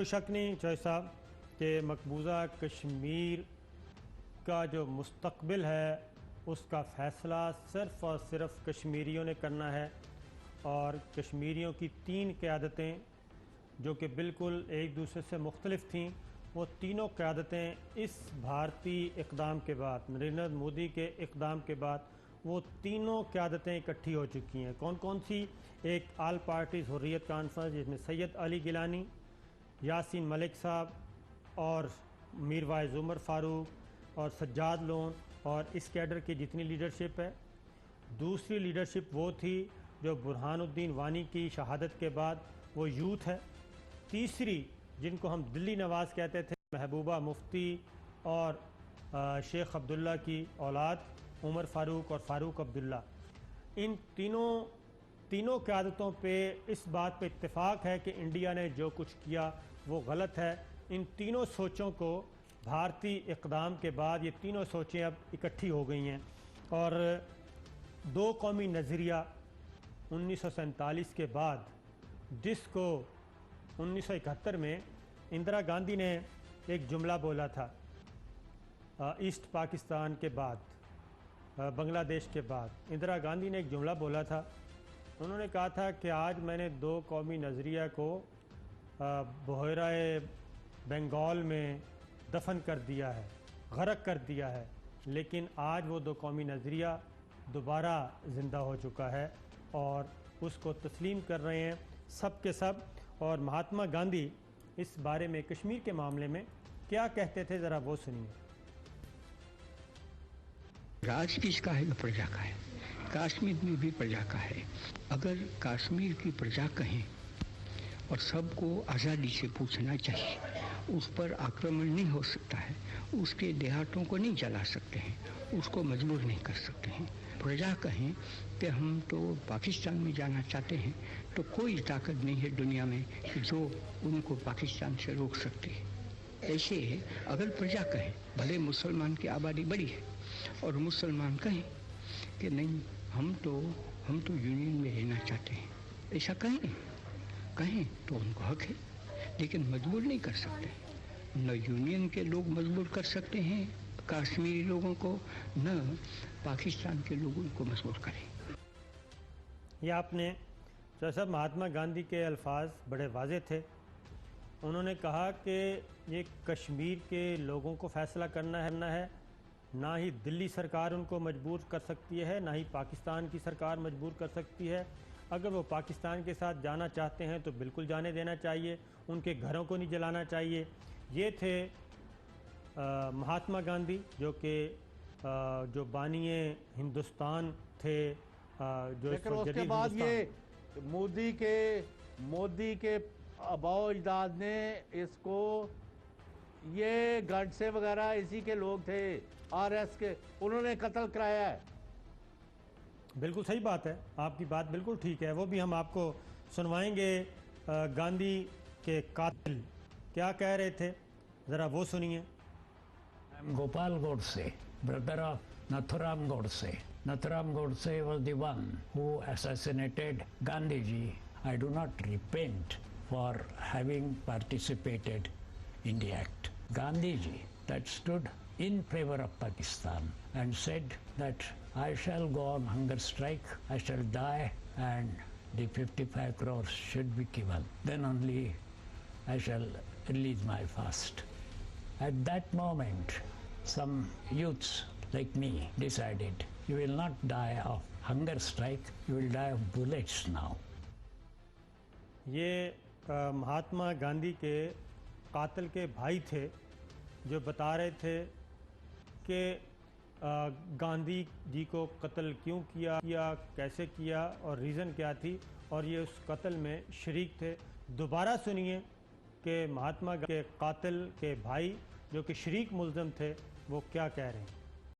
कोई शक नहीं चौधरी साहब कि मकबूजा कश्मीर का जो मुस्तकबिल है उसका फ़ैसला सिर्फ़ और सिर्फ कश्मीरियों ने करना है। और कश्मीरियों की तीन क़यादतें जो कि बिल्कुल एक दूसरे से मुख्तलिफ थीं, वो तीनों क़यादतें इस भारतीय इक़दाम के बाद, नरेंद्र मोदी के इक़दाम के बाद वो तीनों क़यादतें इकट्ठी हो चुकी हैं। कौन कौन सी? एक आल पार्टीज़ हुर्रियत कॉन्फ्रेंस जिसमें सैयद अली गिलानी, यासीन मलिक साहब और मीरवाइज़ उमर फ़ारूक और सज्जाद लोन और इस कैडर की जितनी लीडरशिप है। दूसरी लीडरशिप वो थी जो बुरहानुद्दीन वानी की शहादत के बाद वो यूथ है। तीसरी जिनको हम दिल्ली नवाज़ कहते थे, महबूबा मुफ्ती और शेख अब्दुल्ला की औलाद उमर फ़ारूक और फ़ारूक अब्दुल्ला। इन तीनों क़यादतों पे इस बात पे इत्तेफाक है कि इंडिया ने जो कुछ किया वो गलत है। इन तीनों सोचों को भारतीय इक़दाम के बाद ये तीनों सोचें अब इकट्ठी हो गई हैं और दो कौमी नज़रिया 1947 के बाद, जिसको 1971 में इंदिरा गांधी ने एक जुमला बोला था ईस्ट पाकिस्तान के बाद, बांग्लादेश के बाद इंदिरा गांधी ने एक जुमला बोला था। उन्होंने कहा था कि आज मैंने दो कौमी नज़रिया को बहराए बंगाल में दफन कर दिया है, गरक कर दिया है, लेकिन आज वो दो कौमी नज़रिया दोबारा ज़िंदा हो चुका है और उसको तस्लीम कर रहे हैं सब के सब। और महात्मा गांधी इस बारे में कश्मीर के मामले में क्या कहते थे, ज़रा वो सुनिए। राज किसका है? प्रजा का है। कश्मीर में भी प्रजा का है। अगर कश्मीर की प्रजा कहें और सबको आज़ादी से पूछना चाहिए, उस पर आक्रमण नहीं हो सकता है, उसके देहातों को नहीं जला सकते हैं, उसको मजबूर नहीं कर सकते हैं। प्रजा कहें कि हम तो पाकिस्तान में जाना चाहते हैं, तो कोई ताकत नहीं है दुनिया में कि जो उनको पाकिस्तान से रोक सकती है। ऐसे अगर प्रजा कहें, भले मुसलमान की आबादी बड़ी है और मुसलमान कहें कि नहीं हम तो यूनियन में रहना चाहते हैं, ऐसा कहें तो उनको हक है, लेकिन मजबूर नहीं कर सकते। न यूनियन के लोग मजबूर कर सकते हैं कश्मीरी लोगों को, न पाकिस्तान के लोगों को मजबूर करें। ये आपने सब महात्मा गांधी के अल्फाज बड़े वाज़े थे। उन्होंने कहा कि ये कश्मीर के लोगों को फ़ैसला करना है, ना ही दिल्ली सरकार उनको मजबूर कर सकती है, ना ही पाकिस्तान की सरकार मजबूर कर सकती है। अगर वो पाकिस्तान के साथ जाना चाहते हैं तो बिल्कुल जाने देना चाहिए, उनके घरों को नहीं जलाना चाहिए। ये थे महात्मा गांधी जो बानिए हिंदुस्तान थे, जो लेकिन उसके बाद ये मोदी के आबाओ अजदाद ने इसको, ये गडसे वगैरह इसी के लोग थे, आरएस के, उन्होंने कत्ल कराया है। बिल्कुल सही बात है, आपकी बात बिल्कुल ठीक है। वो भी हम आपको सुनवाएंगे। गांधी के कातिल क्या कह रहे थे, ज़रा वो सुनिए। Gopal Godse, brother of Nathuram Godse. Nathuram Godse was the one who assassinated Gandhiji. I do not repent for having participated in the act. Gandhiji that stood in favor of Pakistan and said that I shall go on hunger strike, I shall die, and the 55 crores should be given. Then only I shall release my fast. At that moment, some youths like me decided, you will not die of hunger strike, you will die of bullets now. ये महात्मा गांधी के कातिल के भाई थे जो बता रहे थे कि गांधी जी को कत्ल क्यों किया, कैसे किया और रीज़न क्या थी, और ये उस कत्ल में शरीक थे। दोबारा सुनिए कि महात्मा के कातिल के भाई जो कि शरीक मुल्ज़म थे वो क्या कह रहे हैं।